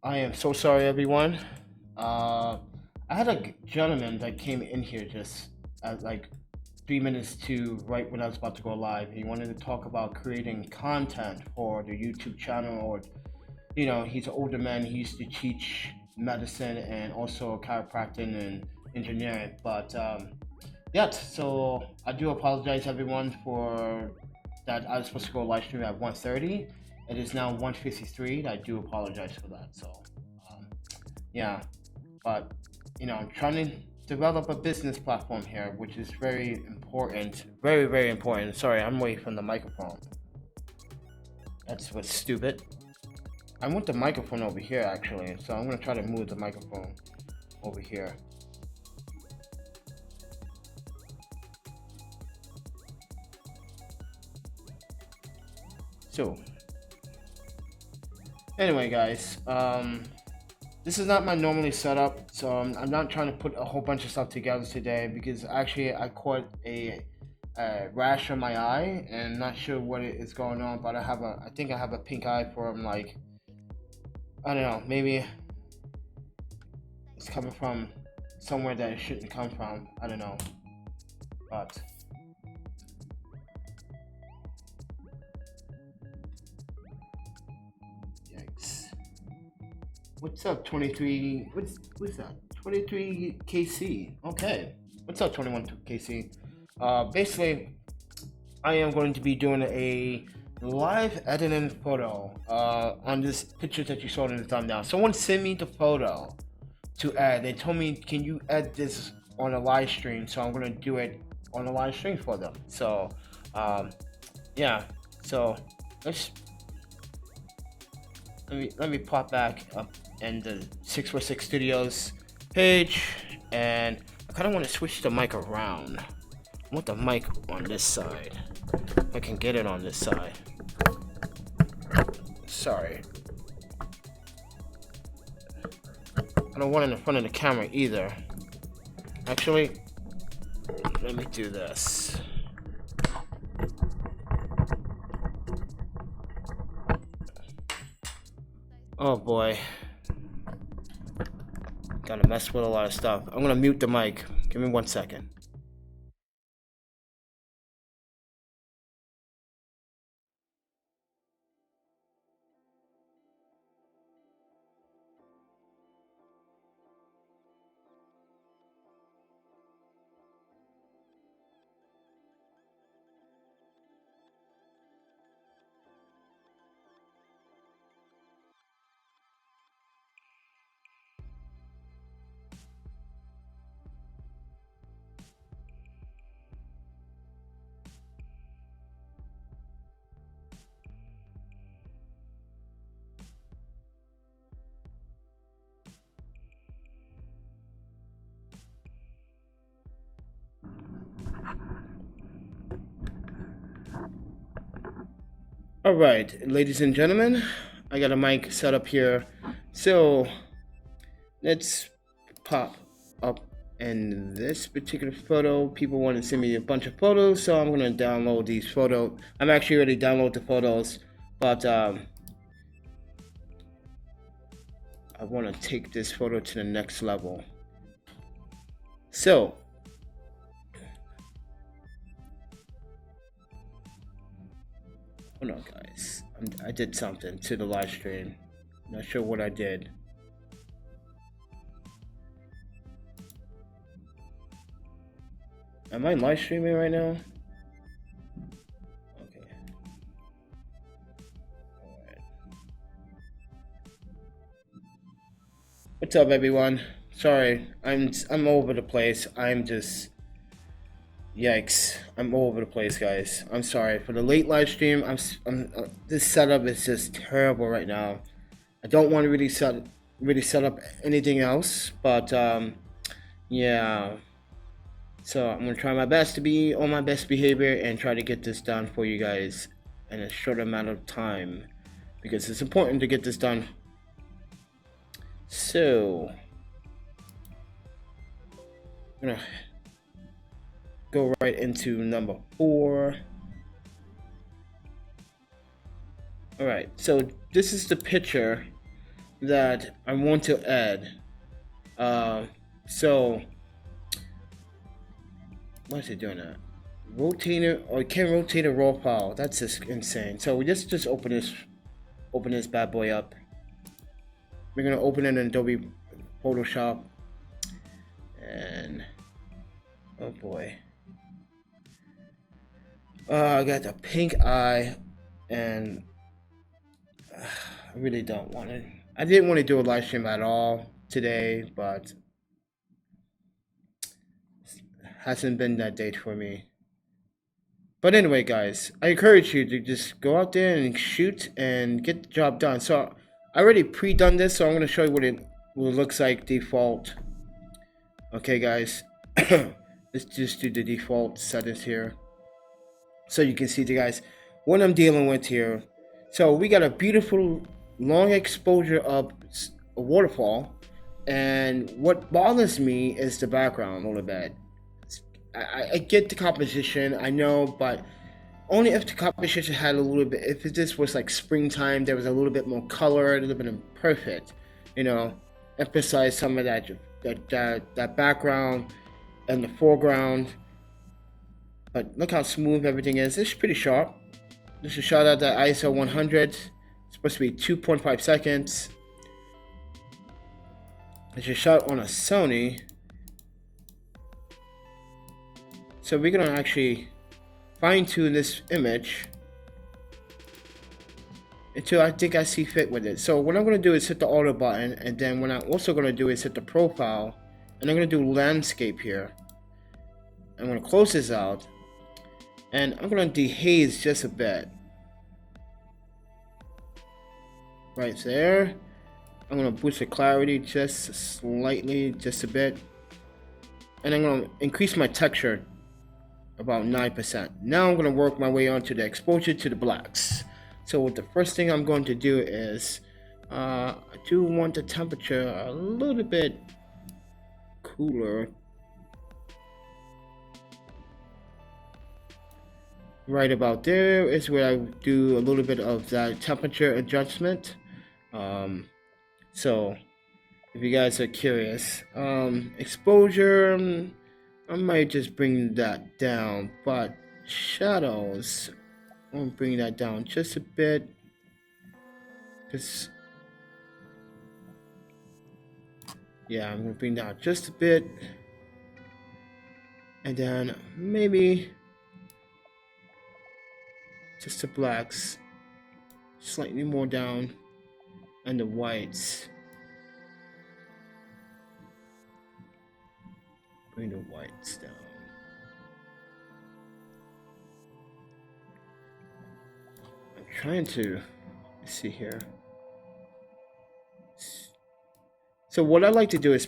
I am so sorry, everyone. I had a gentleman that came in here just at like 3 minutes to right when I was about to go live. He wanted to talk about creating content for the YouTube channel, or he's an older man. He used to teach medicine and also chiropractic and engineering. But yeah, so I do apologize, everyone, for that. I was supposed to go live stream at 1:30. It is now 1:53. I do apologize for that. So um, yeah, but I'm trying to develop a business platform here, which is very important, very very important. Sorry, I'm away from the microphone. That's what's stupid. I want the microphone over here actually, so I'm gonna try to move the microphone over here. So anyway, guys, this is not my normally setup, so I'm not trying to put a whole bunch of stuff together today because actually I caught a rash on my eye and not sure what it is going on, but I think I have a pink eye from, like, I don't know, maybe it's coming from somewhere that it shouldn't come from. I don't know, but yikes. What's up, 23? What's that? 23 KC. Okay. What's up, 21 KC? Basically, I am going to be doing a live editing photo on this picture that you saw in the thumbnail. Someone sent me the photo to add. They told me, can you add this on a live stream? So I'm going to do it on a live stream for them. So yeah, so let me pop back up in the 646 Studios page, and I kind of want to switch the mic around. I want the mic on this side. If I can get it on this side. Sorry. I don't want it in front of the camera either. Actually, let me do this. Oh boy. Gotta mess with a lot of stuff. I'm gonna mute the mic. Give me 1 second. All right, ladies and gentlemen, I got a mic set up here. So let's pop up in this particular photo. People want to send me a bunch of photos, so I'm going to download these photos. I'm actually already downloaded the photos, but I want to take this photo to the next level. So hold on, guys. I did something to the live stream. Not sure what I did. Am I live streaming right now? Okay. All right. What's up, everyone? Sorry, I'm over the place. I'm just yikes. I'm all over the place, guys. I'm sorry for the late live stream. This setup is just terrible right now. I don't want to really set up anything else, but yeah. So I'm gonna try my best to be on my best behavior and try to get this done for you guys in a short amount of time, because it's important to get this done. So I'm gonna go right into number 4. All right, so this is the picture that I want to add. So why is it doing that? Rotator, or it can't rotate a raw file. That's just insane. So we just open this bad boy up. We're gonna open it in Adobe Photoshop, and oh boy, I got the pink eye, and I really don't want it. I didn't want to do a live stream at all today, but hasn't been that date for me. But anyway, guys, I encourage you to just go out there and shoot and get the job done. So I already pre-done this, so I'm going to show you what it looks like default. Okay, guys, let's just do the default settings here, so you can see the guys what I'm dealing with here. So we got a beautiful long exposure of a waterfall, and what bothers me is the background a little bit. I get the composition, I know, but only if the composition had a little bit, if this was like springtime, there was a little bit more color, a little bit of perfect, you know, emphasize some of that background and the foreground. But look how smooth everything is. It's pretty sharp. This is shot at the ISO 100. It's supposed to be 2.5 seconds. It's just shot on a Sony. So we're gonna actually fine-tune this image until I think I see fit with it. So what I'm gonna do is hit the auto button, and then what I'm also gonna do is hit the profile, and I'm gonna do landscape here. I'm gonna close this out, and I'm gonna dehaze just a bit. Right there. I'm gonna boost the clarity just slightly, just a bit. And I'm gonna increase my texture about 9%. Now I'm going to work my way on to the exposure to the blacks. So the first thing I'm going to do is I do want the temperature a little bit cooler. Right about there is where I do a little bit of that temperature adjustment. So if you guys are curious, exposure, I might just bring that down, but shadows, I'm bring that down just a bit, because yeah, I'm gonna bring down just a bit, and then maybe just the blacks slightly more down, and the whites. Bring the whites down. I'm trying to see here. So what I like to do is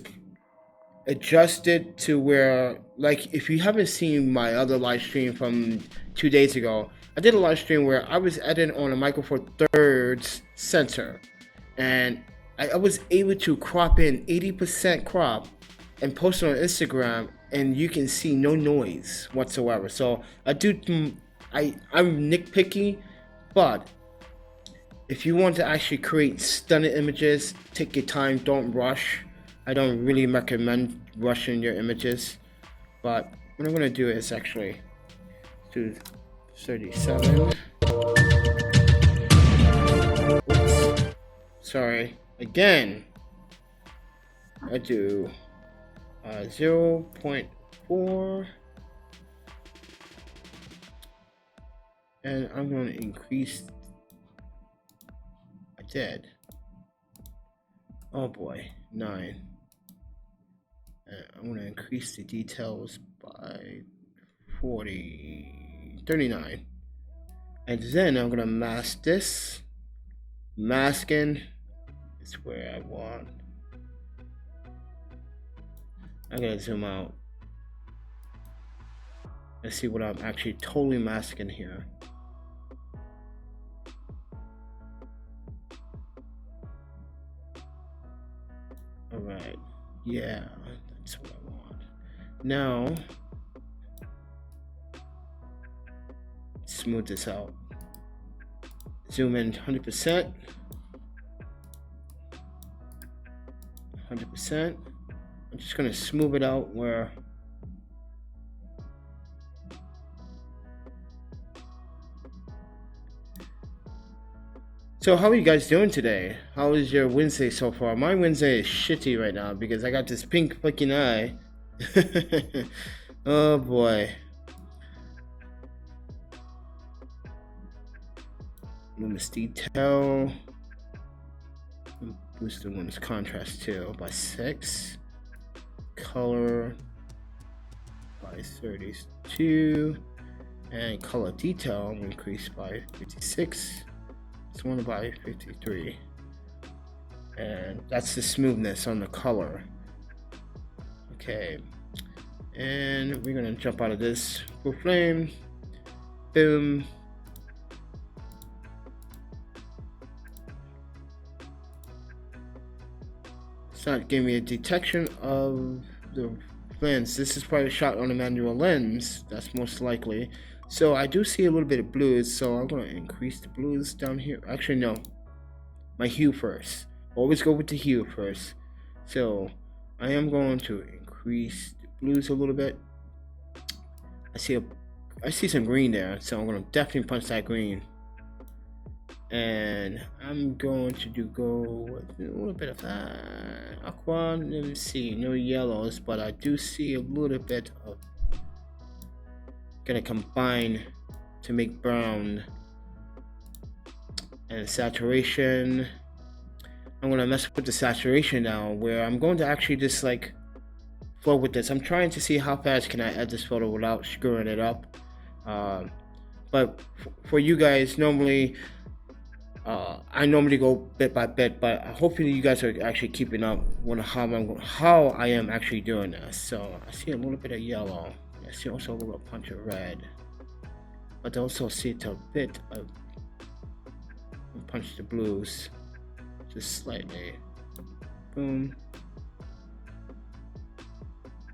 adjust it to where, like, if you haven't seen my other live stream from 2 days ago, I did a live stream where I was editing on a Micro Four Thirds sensor, and I was able to crop in 80% crop and post it on Instagram, and you can see no noise whatsoever. So I'm nitpicky, but if you want to actually create stunning images, take your time, don't rush. I don't really recommend rushing your images, but what I'm gonna do is actually do 37. Oops. Sorry, again, I do 0.4, and I'm going to increase. I did. Oh boy, 9. And I'm going to increase the details by 39, and then I'm going to mask this. Masking is where I want. I'm gonna zoom out. Let's see what I'm actually totally masking here. Alright, yeah, that's what I want. Now, smooth this out. Zoom in 100%. 100%. I'm just gonna smooth it out where. So how are you guys doing today? How is your Wednesday so far? My Wednesday is shitty right now because I got this pink fucking eye. Oh boy. Luminous detail. Boost the luminous contrast too by 6. Color by 32. And color detail increased by 56. This one by 53. And that's the smoothness on the color. Okay. And we're gonna jump out of this full frame. Boom. It's not giving me a detection of the lens. This is probably shot on a manual lens. That's most likely. So I do see a little bit of blues. So I'm gonna increase the blues down here. Actually, no. My hue first. Always go with the hue first. So I am going to increase the blues a little bit. I see some green there, so I'm gonna definitely punch that green. And I'm going to go with a little bit of that aqua. Let me see, no yellows, but I do see a little bit of. Gonna combine to make brown. And saturation. I'm gonna mess with the saturation now, where I'm going to actually just like flow with this. I'm trying to see how fast can I add this photo without screwing it up. But for you guys, normally. I normally go bit by bit, but hopefully you guys are actually keeping up with how I am actually doing this. So I see a little bit of yellow. I see also a little punch of red, but I also see a bit of punch the blues, just slightly. Boom.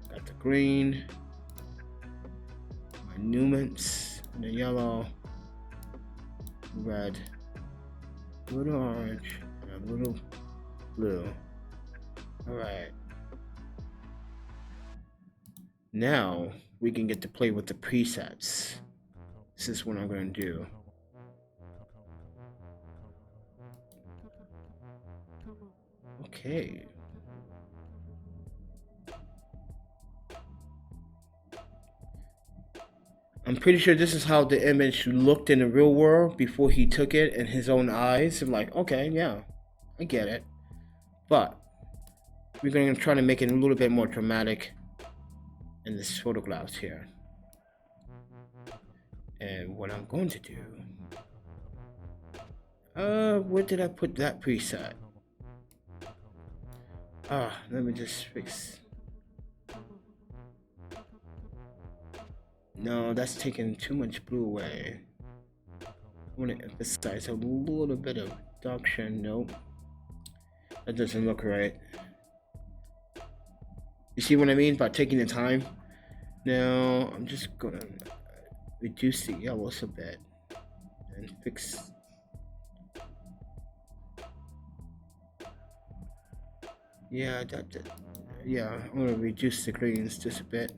Got the green, my nuance, the yellow, red. A little orange and a little blue. Alright. Now we can get to play with the presets. This is what I'm going to do. Okay. I'm pretty sure this is how the image looked in the real world before he took it in his own eyes. I'm like, okay, yeah, I get it. But we're going to try to make it a little bit more dramatic in this photographs here. And what I'm going to do, where did I put that preset? Let me just fix. No, that's taking too much blue away. I want to emphasize a little bit of reduction. Nope, that doesn't look right. You see what I mean by taking the time? Now I'm just gonna reduce the yellows a bit and fix. Yeah, yeah, I'm gonna reduce the greens just a bit.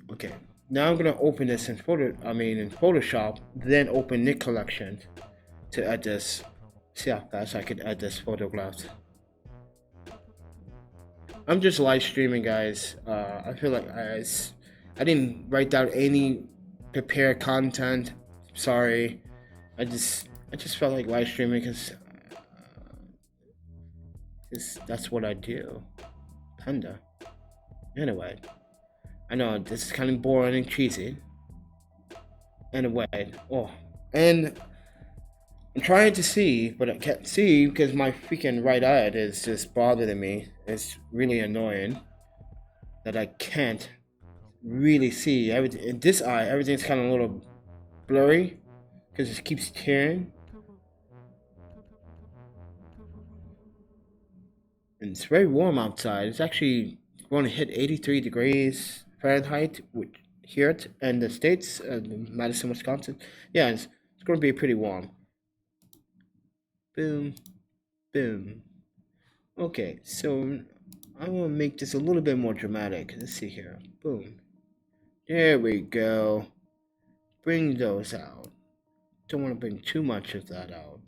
Okay, now I'm gonna open this in Photoshop, then open Nik Collection to add this. See how fast I can add this photograph. I'm just live streaming, guys. I feel like I didn't write down any prepared content. Sorry, I just felt like live streaming because that's what I do. Panda. Anyway. I know this is kind of boring and cheesy. Anyway, and I'm trying to see, but I can't see because my freaking right eye is just bothering me. It's really annoying that I can't really see everything. In this eye, everything's kind of a little blurry because it keeps tearing. And it's very warm outside. It's actually going to hit 83 degrees Fahrenheit here in the States, Madison, Wisconsin. Yeah, it's going to be pretty warm. Boom, boom. Okay, so I want to make this a little bit more dramatic. Let's see here. Boom. There we go. Bring those out. Don't want to bring too much of that out.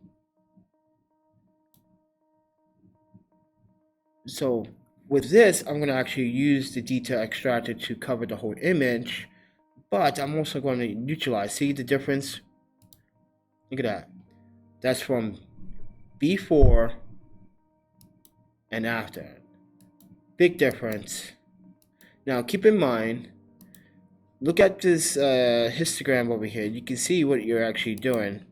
So with this, I'm going to actually use the detail extractor to cover the whole image, but I'm also going to neutralize. See the difference? Look at that. That's from before and after. Big difference. Now keep in mind, look at this histogram over here. You can see what you're actually doing.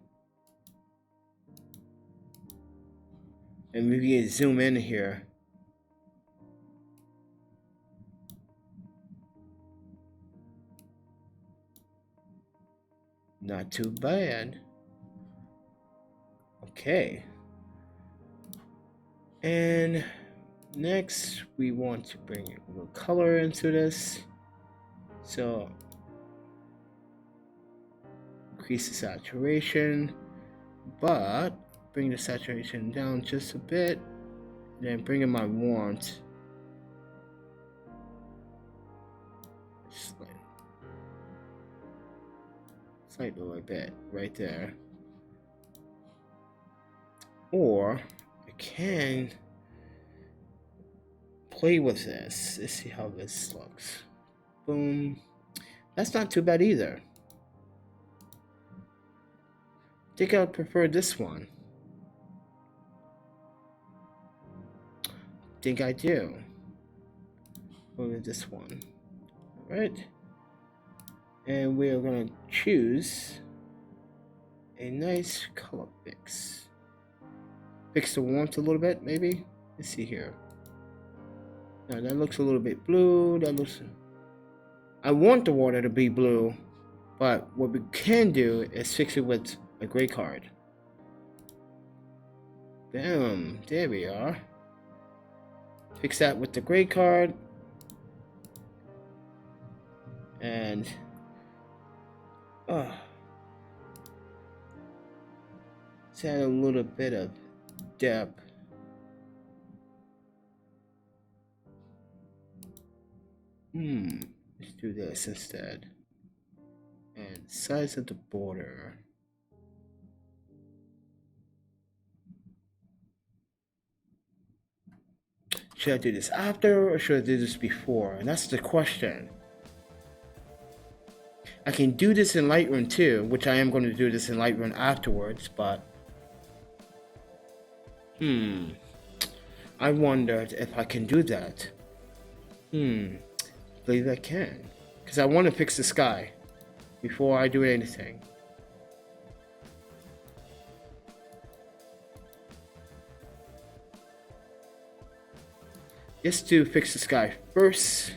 And maybe zoom in here. Not too bad. Okay. And next we want to bring a little color into this. So increase the saturation, but bring the saturation down just a bit. Then bring in my warmth. Slight little bit right there. Or I can play with this. Let's see how this looks. Boom. That's not too bad either. I think I would prefer this one. I think I do. Go with this one. Alright. And we are going to choose a nice color fix. Fix the warmth a little bit, maybe. Let's see here. Now that looks a little bit blue. That looks. I want the water to be blue, but what we can do is fix it with a gray card. Boom. There we are. Fix that with the gray card. And let's add a little bit of depth. Let's do this instead. And size of the border. Should I do this after or should I do this before? And that's the question. I can do this in Lightroom too, which I am going to do this in Lightroom afterwards, but I wondered if I can do that. Believe I can. Because I want to fix the sky before I do anything. Just to fix the sky first.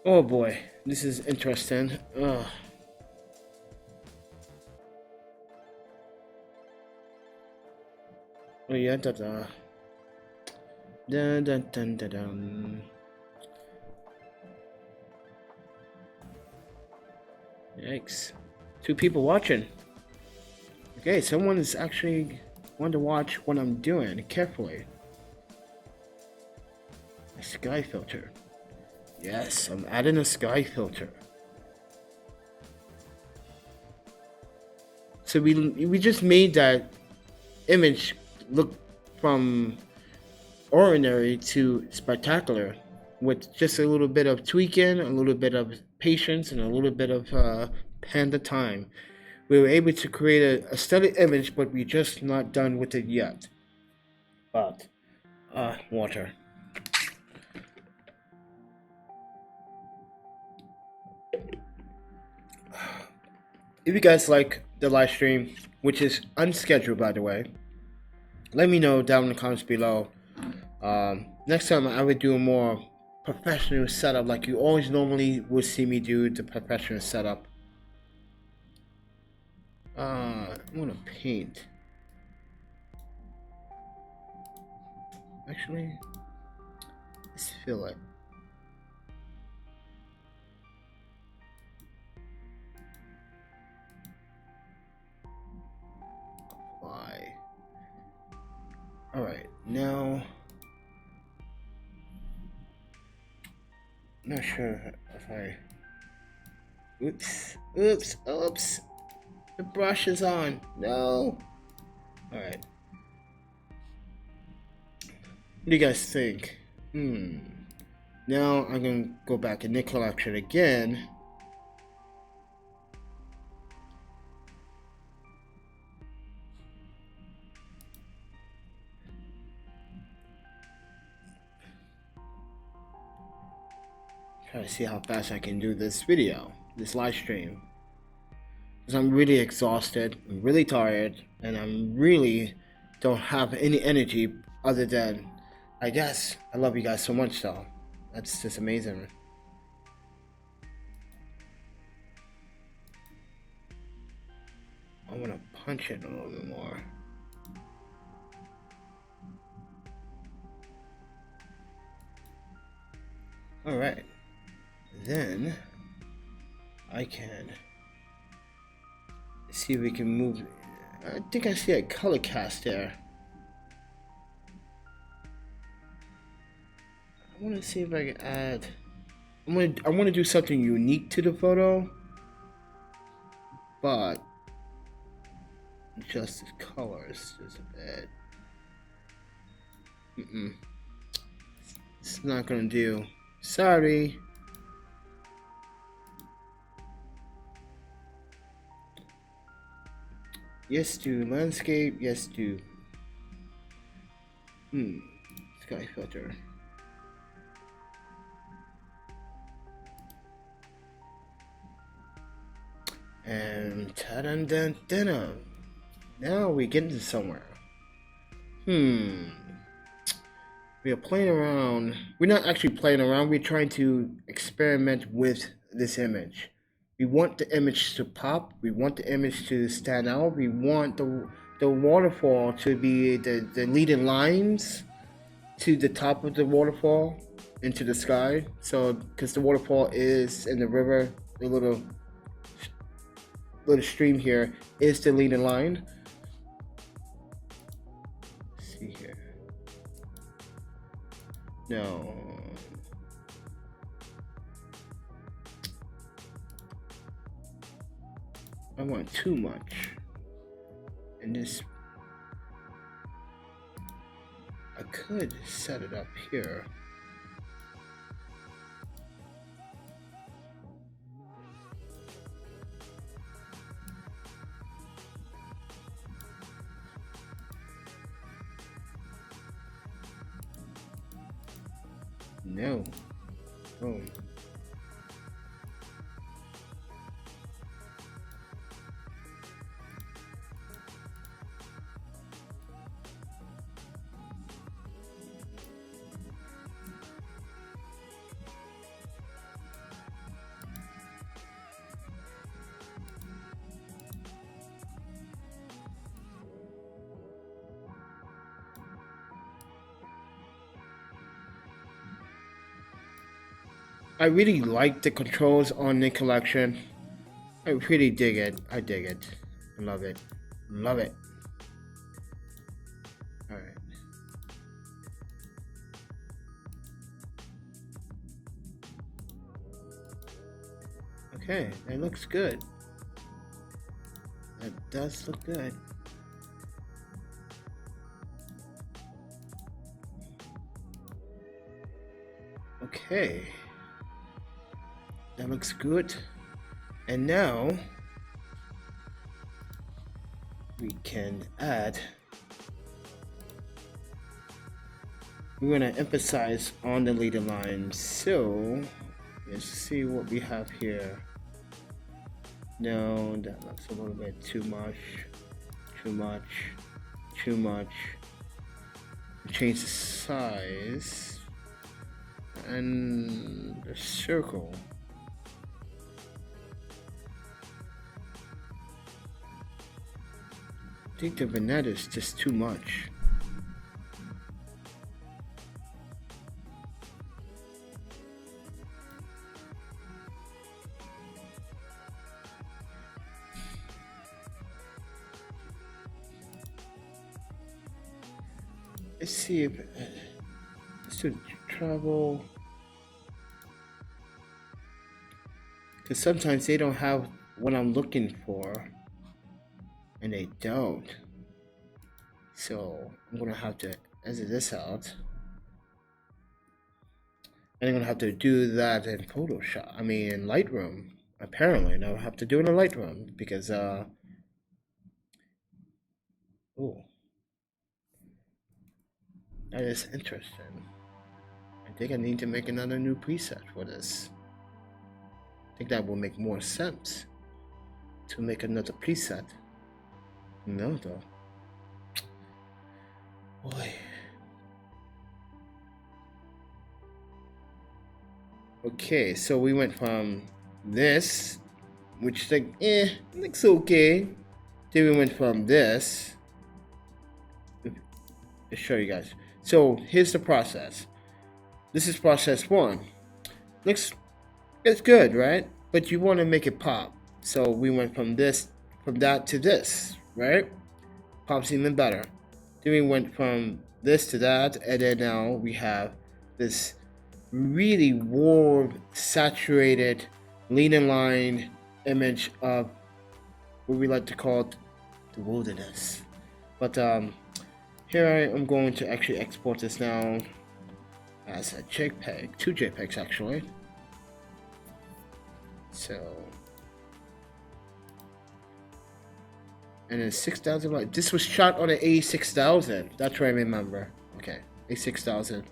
Oh boy, this is interesting. Ugh. Oh yeah, da-da. Dun-dun-dun-dun-dun. Yikes. 2 people watching. Okay, someone is actually want to watch what I'm doing carefully. A sky filter. Yes, I'm adding a sky filter. So we just made that image look from ordinary to spectacular with just a little bit of tweaking, a little bit of patience, and a little bit of panda time. We were able to create a steady image, but we're just not done with it yet. But water. If you guys like the live stream, which is unscheduled by the way, let me know down in the comments below. Next time I would do a more professional setup, like you always normally would see me do the professional setup. I'm gonna paint. Actually, let's fill it. Alright, now I'm not sure if I oops. The brush is on. No. Alright. What do you guys think? Now I'm gonna go back in the collection again. Try to see how fast I can do this video, this live stream. Because I'm really exhausted, I'm really tired, and I'm really don't have any energy other than, I guess, I love you guys so much though. That's just amazing. I want to punch it a little bit more. Alright. Then I can see if we can move. I think I see a color cast there. I want to see if I can add. I want to do something unique to the photo, but just the colors just a bit. It's not gonna do. Sorry. Yes to landscape, yes to sky filter. And ta-dun-dun-dun-dun. Now we get into somewhere. We are playing around. We're not actually playing around, we're trying to experiment with this image. We want the image to pop, we want the image to stand out, we want the waterfall to be the leading lines to the top of the waterfall into the sky. So, because the waterfall is in the river, the little stream here is the leading line. Let's see here. No. I want too much. And this, I could set it up here. No. Boom. I really like the controls on the collection. I really dig it. I dig it. I love it. Love it. Alright. Okay, that looks good. That does look good. Okay. That looks good. And now we can add. We're going to emphasize on the leader line. So let's see what we have here. No, that looks a little bit too much. Too much. Change the size and the circle. I think the vignette is just too much. let's see if let's do travel. Because sometimes they don't have what I'm looking for, and they don't. So I'm gonna have to exit this out, and I'm gonna have to do that in Photoshop. I mean, in Lightroom. Apparently, and I'll have to do it in Lightroom because oh, that is interesting. I think I need to make another new preset for this. I think that will make more sense to make another preset. No, though. Boy. Okay, so we went from this, which like, looks okay. Then we went from this. I'll show you guys. So here's the process. This is process 1. It's good, right? But you want to make it pop. So we went from that to this, right? Pops even better. Then we went from this to that, and then now we have this really warm, saturated, lean and line image of what we like to call the wilderness. But here I am going to actually export this now as a JPEG, 2 JPEGs actually. So, and then 6,000. This was shot on an A6000. That's what I remember. Okay, A6000.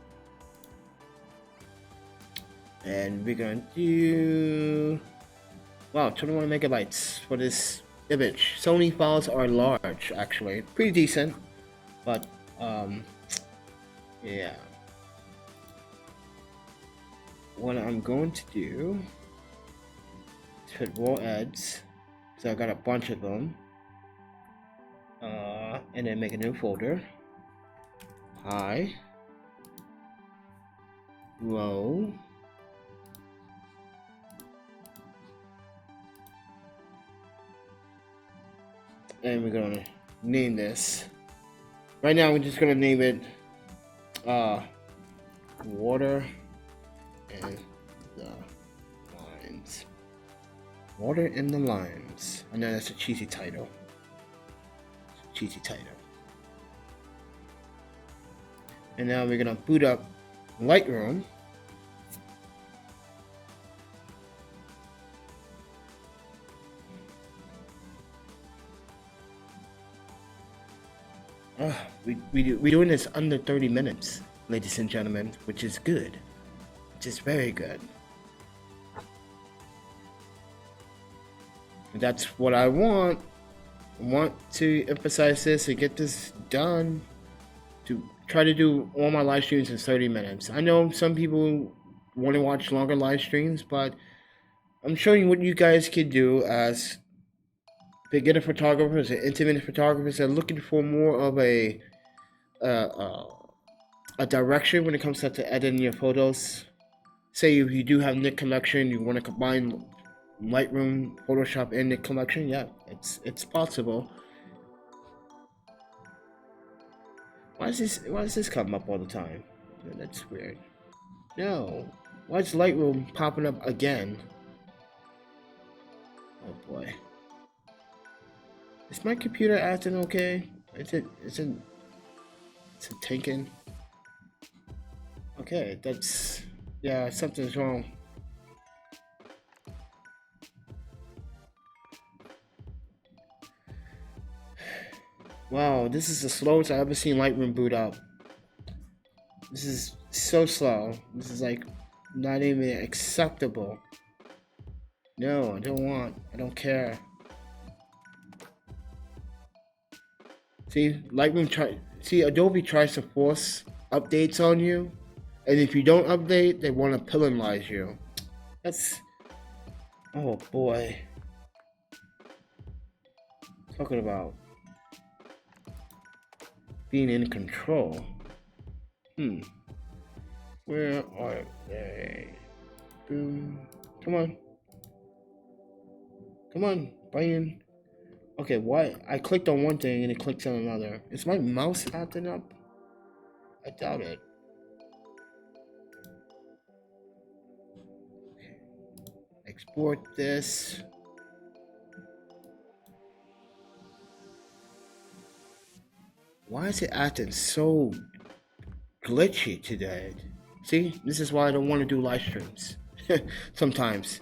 And we're going to do, wow, 21 megabytes for this image. Sony files are large, actually, pretty decent, but yeah. What I'm going to do is put raw ads, so I got a bunch of them, and then make a new folder. High, low, and we're gonna name this. Right now, we're just gonna name it water and the lines. Water and the lines. I know that's a cheesy title. And now we're gonna boot up Lightroom. We're doing this under 30 minutes, ladies and gentlemen, which is good. Which is very good. That's what I want. I want to emphasize this and get this done. To try to do all my live streams in 30 minutes. I know some people want to watch longer live streams, but I'm showing you what you guys can do as beginner photographers and intermittent photographers that are looking for more of a direction when it comes to editing your photos. Say if you do have Nik Collection, you want to combine Lightroom, Photoshop, and Nik Collection, yeah, it's possible. Why does this come up all the time? Yeah, that's weird. No. Why is Lightroom popping up again? Oh boy. Is my computer acting okay? Is it tanking? Okay, that's, yeah, something's wrong. Wow, this is the slowest I've ever seen Lightroom boot up. This is so slow. This is like not even acceptable. No, I don't care. See, Adobe tries to force updates on you, and if you don't update, they want to penalize you. That's, oh boy. Talking about being in control. Where are they? Boom. Come on, Brian. Okay, why? I clicked on one thing and it clicks on another. Is my mouse acting up? I doubt it. Export this. Why is it acting so glitchy today? See, this is why I don't want to do live streams. Sometimes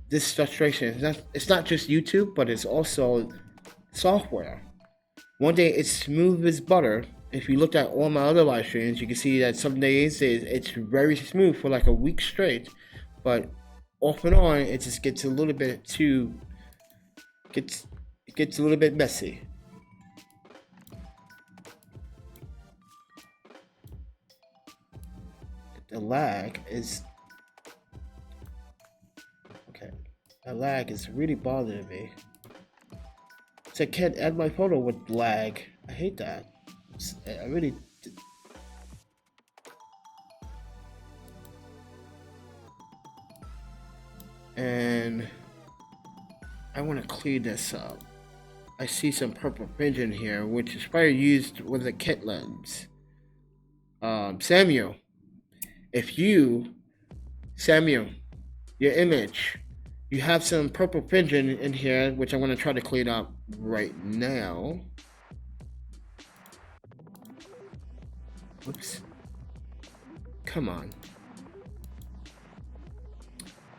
this frustration is it's not just YouTube, but it's also software. One day it's smooth as butter. If you look at all my other live streams, you can see that some days it's very smooth for like a week straight, but off and on it just gets a little bit it gets a little bit messy. The lag is okay. The lag is really bothering me. So I can't add my photo with lag. I hate that. I really. And I want to clean this up. I see some purple fringe in here, which is probably used with a kit lens. Samuel, Samuel, your image, you have some purple fringe in here, which I'm going to try to clean up right now. Whoops. Come on.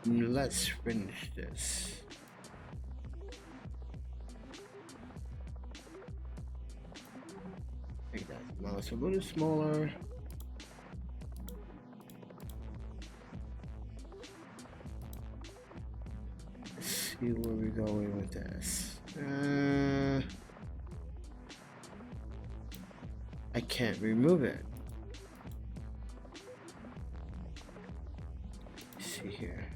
Let's finish this. Make that mouse a little smaller. Let's see where we're going with this. I can't remove it. Let's see here.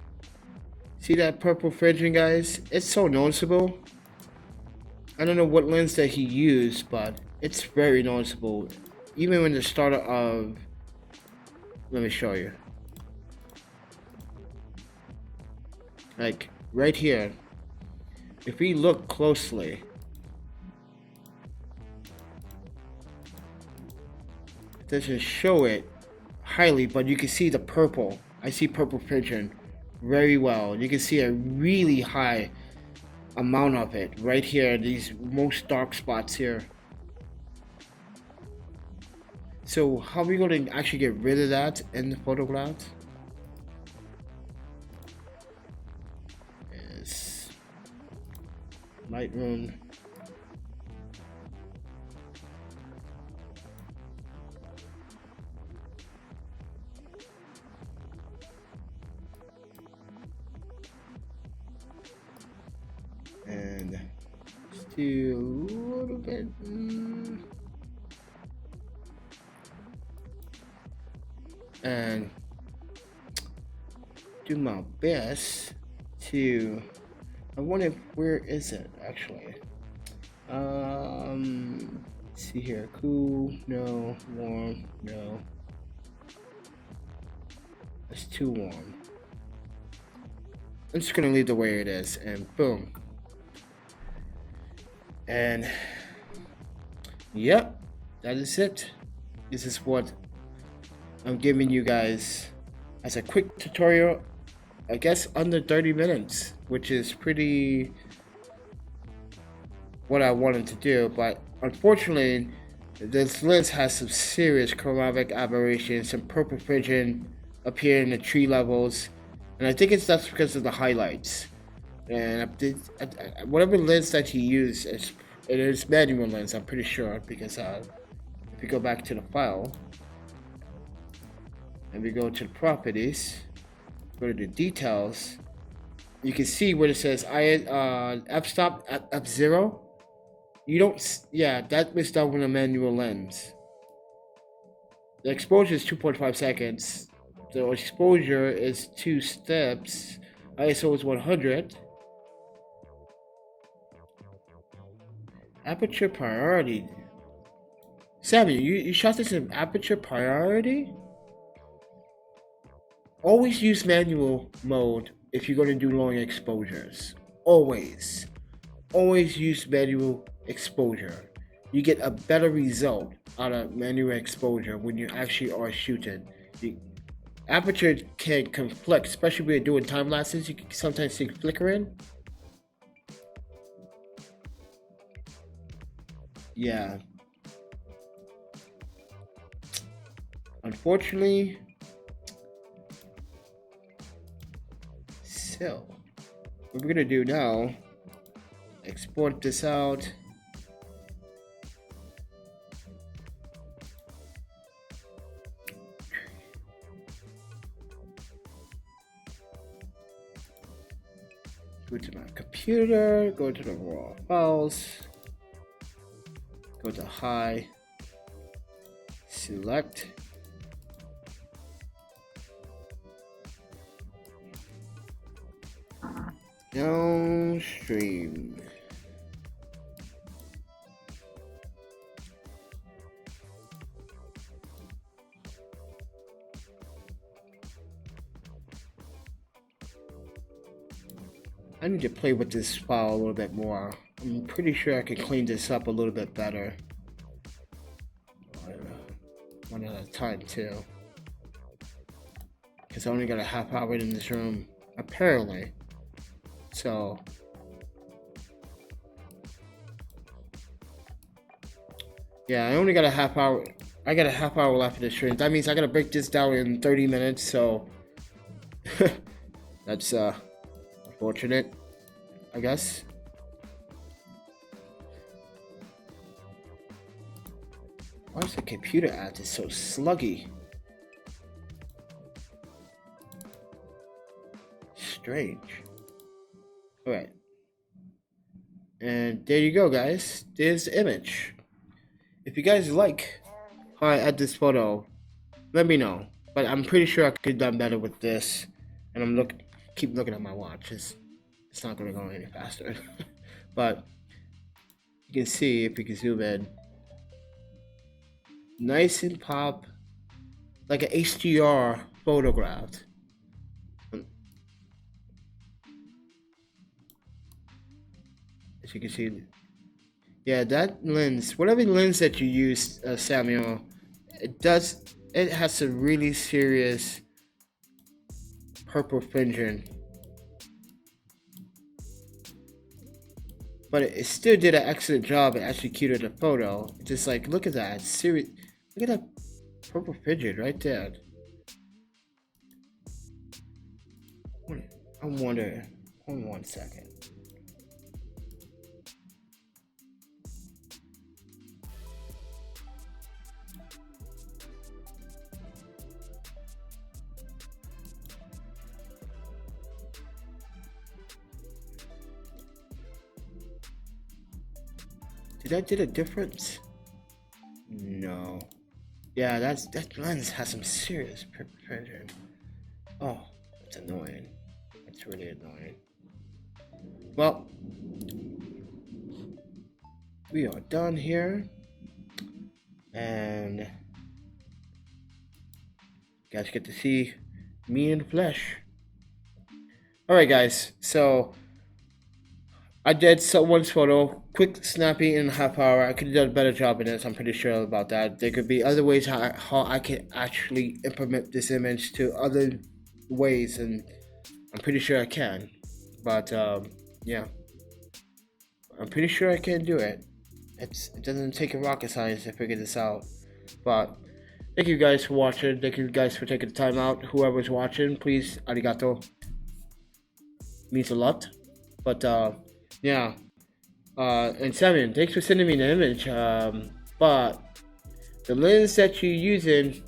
See that purple fringing, guys? It's so noticeable. I don't know what lens that he used, but it's very noticeable. Even when the starter of... Let me show you. Like, right here. If we look closely... It doesn't show it highly, but you can see the purple. I see purple fringing very well. You can see a really high amount of it right here, these most dark spots here. So how are we going to actually get rid of that in the photograph? Is Lightroom. And just do a little bit. And do my best to. I wonder where is it actually. Let's see here. Cool. No. Warm. No. It's too warm. I'm just gonna leave the way it is, and boom. And yep, that is it. This is what I'm giving you guys as a quick tutorial, I guess under 30 minutes, which is pretty what I wanted to do. But unfortunately, this lens has some serious chromatic aberrations, some purple fringing up here in the tree levels, and I think that's because of the highlights. And whatever lens that he used, it is manual lens, I'm pretty sure, because if you go back to the file and we go to the properties, go to the details, you can see where it says f-stop at f0. You don't, yeah, that was done with a manual lens. The exposure is 2.5 seconds. The exposure is 2 steps. ISO is 100. Aperture priority. Sammy, you shot this in aperture priority? Always use manual mode if you're going to do long exposures. Always. Always use manual exposure. you get a better result out of manual exposure when you actually are shooting. The aperture can conflict, especially when you're doing time lapses. You can sometimes see flickering. Yeah. Unfortunately, so what we're gonna do now, export this out. Go to my computer, go to the raw files, go to high, select, downstream. I need to play with this file a little bit more. I'm pretty sure I can clean this up a little bit better. One at a time too. Because I only got a half hour in this room, apparently. So yeah, I only got a half hour. I got a half hour left in the stream. That means I gotta break this down in 30 minutes, so that's unfortunate, I guess. Why is the computer app is so sluggy? Strange. Alright. And there you go, guys. There's the image. If you guys like how I add this photo, let me know. But I'm pretty sure I could have done better with this. And I'm keep looking at my watch. It's not gonna go any faster. But you can see, if you can zoom in, nice and pop, like an HDR photograph. As you can see, yeah, that lens, whatever lens that you use, Samuel, it has a really serious purple fringing, but it still did an excellent job at executing the photo. Just like, look at that, serious, look at that purple fringing right there. I wonder, hold on 1 second. Did that did a difference? No. Yeah, that lens has some serious pressure. Oh, that's annoying. That's really annoying. Well, we are done here, and you guys get to see me in the flesh. All right, guys. So I did someone's photo, quick, snappy, in a half hour. I could have done a better job in this. I'm pretty sure about that. There could be other ways how I can actually implement this image to other ways, and I'm pretty sure I can. But yeah, I'm pretty sure I can do it. It doesn't take a rocket science to figure this out. But thank you guys for watching. Thank you guys for taking the time out. Whoever's watching, please, arigato. Means a lot. But yeah, and Simon, thanks for sending me the image. But the lens that you're using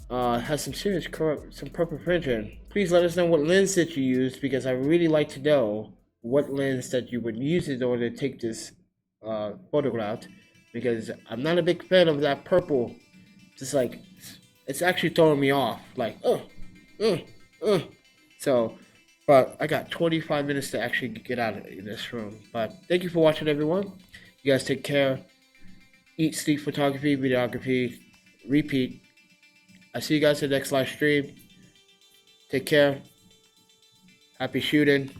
has some serious some purple fringing. Please let us know what lens that you used, because I really like to know what lens that you would use in order to take this photograph, because I'm not a big fan of that purple. Just like, it's actually throwing me off. Like, so. But I got 25 minutes to actually get out of this room. But thank you for watching, everyone. You guys take care. Eat, sleep, photography, videography. Repeat. I'll see you guys in the next live stream. Take care. Happy shooting.